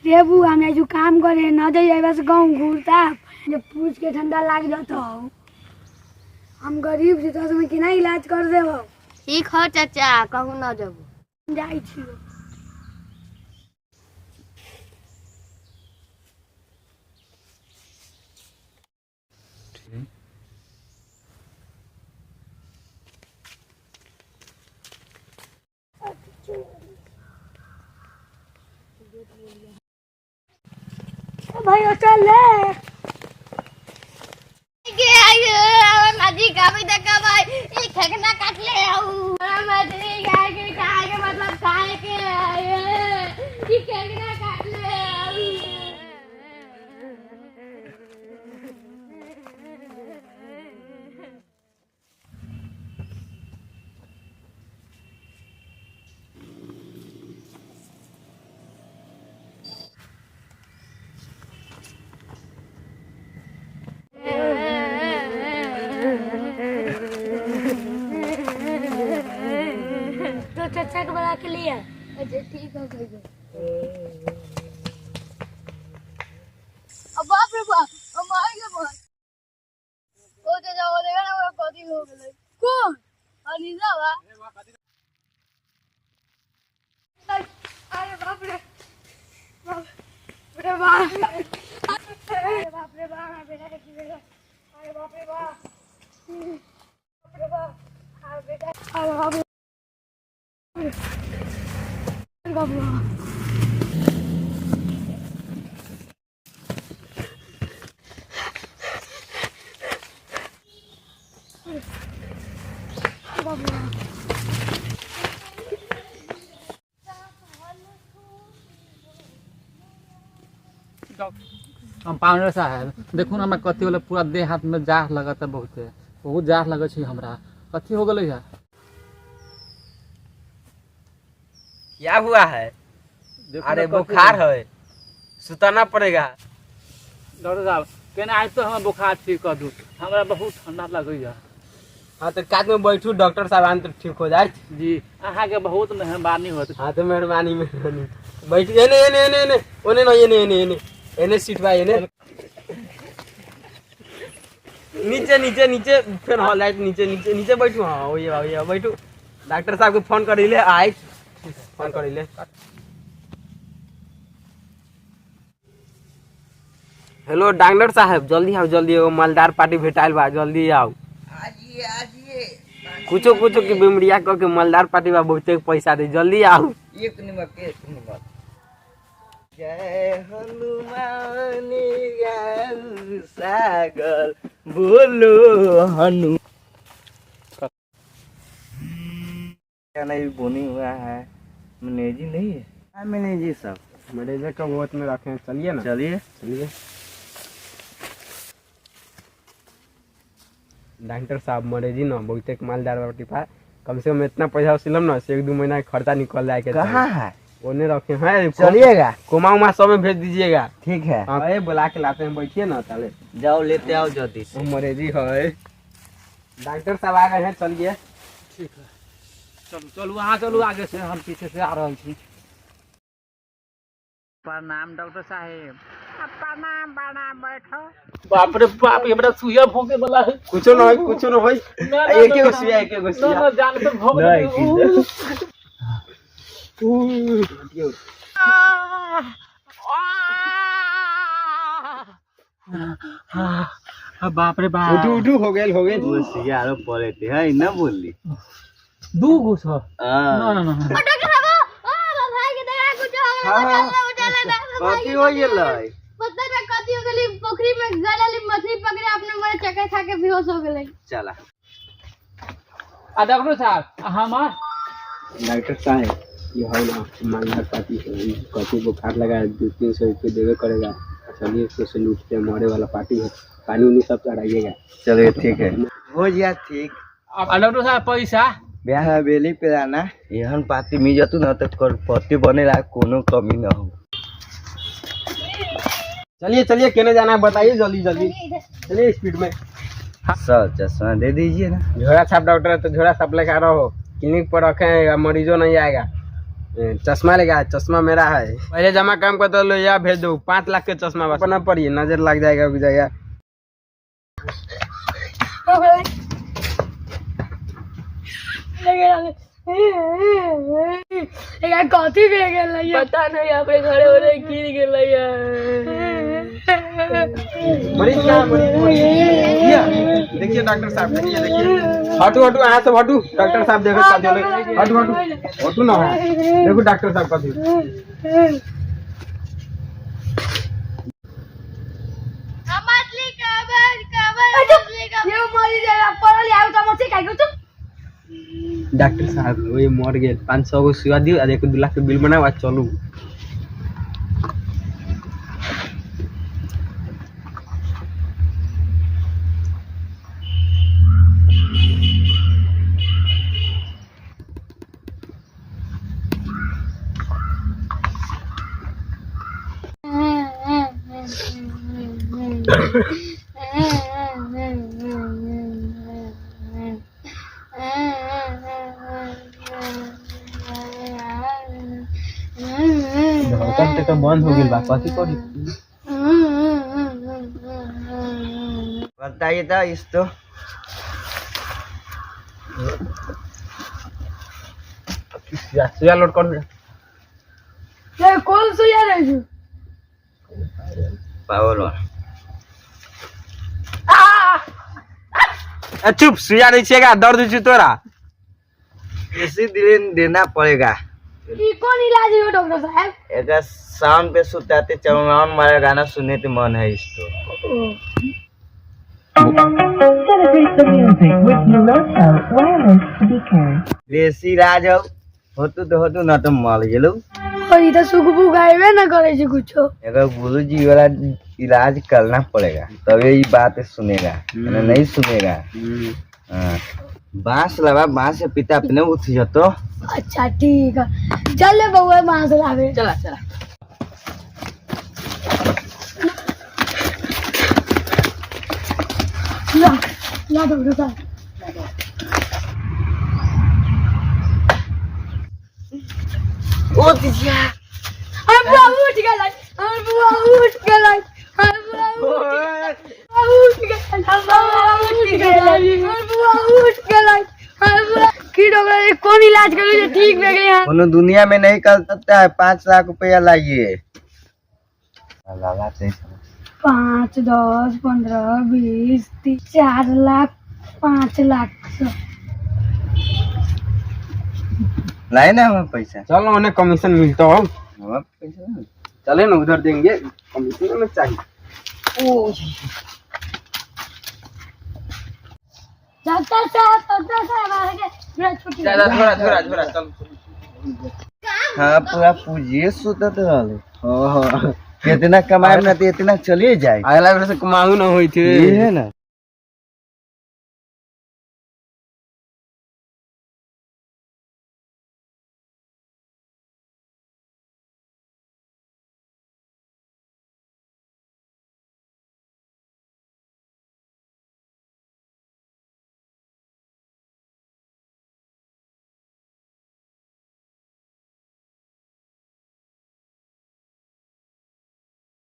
ये बुआ हम जो काम करे न जाइए बस गाँव घूरता जब पूछ के ठंडा लाग जाता हम गरीब छी तो समय केना इलाज कर देबो। ठीक हो चाचा कहूँ न जब जाई छी। भाई चल ले नदी का भी देखा भाई ये खेकना काट ले आऊ मछली खाए के मतलब खाए के ये खेकना काट ले आऊ। तो चाचा को बुला के लिया। अच्छा ठीक है भाई। अब बाप रे बाप हम आएंगे बात ओ चाचा वो देखा ना वो कदी हो गए कौन अनीसा वा अरे बाप रे बाप रे बाप अरे बाप रे बाप बेटा की बेटा अरे बाप रे बाप अरे बाप अरे बेटा अरे बाप रे बाप कंपाउंडर साहब देखू ना मैं कथी वाला पूरा देह हाथ में जाह लगता बहुत जाह लगे छी हमरा कथी हो गले है। क्या हुआ है? अरे बुखार है सुताना पड़ेगा। डॉक्टर साहब कहना आज तो हमें बुखार ठीक कर दूँ हमरा बहुत ठंडा लगे है। हाँ तो कात में बैठू डॉक्टर साहब आन तो ठीक हो जाए। जी अहाँ के बहुत मेहरबानी होत। हाँ तो मेहरबानी बैठ एने एने एने एने ओने न एने एने एने एने सीट बा एने नीचे नीचे नीचे फिर हॉल लाइट नीचे नीचे नीचे बैठू। हाँ वही बैठू डॉक्टर साहब को फोन कर ले आए फोन कर ले। हेलो डॉक्टर साहब जल्दी आओ जल्दी एगो मालदार पार्टी भेटाइल बा जल्दी आओ। कुछो कुछो की बिमरिया कह के मालदार पार्टी बा बहुते पैसा दे जल्दी आओ। एक नंबर के नंबर जय हनुमान ज्ञान सागर बोलो हनु क्या नहीं बोनी हुआ है मैनेजी नहीं है। हाँ मैनेजी सब मैनेजर का वोट में रखे चलिए ना चलिए चलिए। डॉक्टर साहब मरेजी ना बहुते मालदार पार्टी पा कम से कम इतना पैसा वसूलम ना से 1-2 महीना का खर्चा निकल जाए के। कहाँ है? ओने रखे हैं चलिएगा कोमा उमा सब में भेज दीजिएगा। ठीक है। हाँ बुला के लाते हैं बैठिए ना ताले जाओ लेते आओ जल्दी से। मरेजी है डॉक्टर साहब आ गए हैं चलिए। ठीक है चलो चलू अहाँ चलू आगे से हम पीछे से आ रहे छी। प्रणाम डॉक्टर साहेब। प्रणाम प्रणाम बैठो। बाप रे बाप ये बड़ा सुइया भोंके वाला है। कुछो न होई एक एक सुइया ना जान पे भोंक बाप रे बाप उठू हो गेल सुइया आरो पड़े थे है ना बोली दू गो छ हां ना डॉक्टर साहब ओ भाई के देखा कुछ हो गया उठा ले कथी हो गेलै पता ना कथी हो गेली पोखरी में गलाली मछली पकड़े आपने मेरे चक्कर खा के बेहोश हो गेले। चला आ डॉक्टर साहब हमार डॉक्टर साहब ये है ना मालदार पार्टी कथी बुखार लगा 200-300 रुपये देवे करेगा। चलिए इसको से लूटते मरे वाला पार्टी है पानी उनी सब चढ़ाइएगा। चलिए ठीक है हो गया ठीक। डॉक्टर साहब पैसा ब्याह बेली पे आना एहन पार्टी मिल जतु ना तो करपति बनेला कोनो कमी ना हो। चलिए चलिए कहने जाना है बताइए जल्दी जल्दी चलिए स्पीड में। सर चश्मा दे दीजिए ना। झोला छाप डॉक्टर है तो झोला छाप लेकर रहो क्लिनिक पर रखे हैं मरीजों नहीं आएगा चश्मा लेगा, चश्मा मेरा है। पहले जमा काम करता लो या भेज दो, 5 लाख के चश्मा बना पड़िए, नजर लग जाएगा उग जाएगा। कथी भे गेल पता नहीं अपने घरे वाले गिर गेल देखिए डॉक्टर साहब, देखिए हटू हटू यहाँ से हटू, डॉक्टर साहब देखो हटू हटू हटू ना, देखो डॉक्टर साहब कथी मछली कबर कबर ये मरी जाएगा पड़ल आउ त मछली खाइ गयो। डॉक्टर साहब वही मर गए, 500 को सिवा दियो, 1 लाख के बिल बनाओ आ चलू। धड़कन तो बंद हो गई बा, कथी करी? बताइए तो इस तो सुइया लोड कर दे। ये कौन सुइया रे जो पावर वाला। चुप, सुइया नहीं छेगा, दर्द छी तोरा। इसी दिन देना पड़ेगा। ई कौन इलाज है डॉक्टर साहब? एक साउंड पे सुताते चौरान मारा गाना सुनने तो मन है इसको। देसी इलाज हो तो ना तो मर गेलू। और इधर सुगबु गायबे ना करे छै कुछो। अगर गुरुजी वाला इलाज करना पड़ेगा तभी ये बात सुनेगा, नहीं सुनेगा। हाँ, बांस लगा, बांस से पिता अपने उठ जातो। अच्छा ठीक है, चल ले बउआ मां से लावे। चला चला ला ला डॉक्टर साहब। ओ दिया हम बुआ उठ गेलै, हम बुआ उठ गेलै, हम बुआ उठ गेलै, हम बुआ उठ गेलै, हम बुआ उठ गेलै, हम बुआ की डॉक्टर कौन इलाज करे जे ठीक भे गए हैं? कोनो दुनिया में नहीं कर सकता है। 5 लाख रुपया लाइए। 5, 10, 15, 20, 30, 4 लाख, 5 लाख। लाए ना हमें पैसा। चलो उन्हें कमीशन मिलता हो, हमें पैसा ना। चले ना उधर देंगे, कमीशन में चाहिए। डॉक्टर साहब आ गए, मेरा छुट्टी। थोड़ा चल। हाँ पूरा पूजिए सुतत रहले। कितना कमाए ना तो इतना चलिए जाए। अगला बेर से कमाऊ ना होई थे। ये है ना।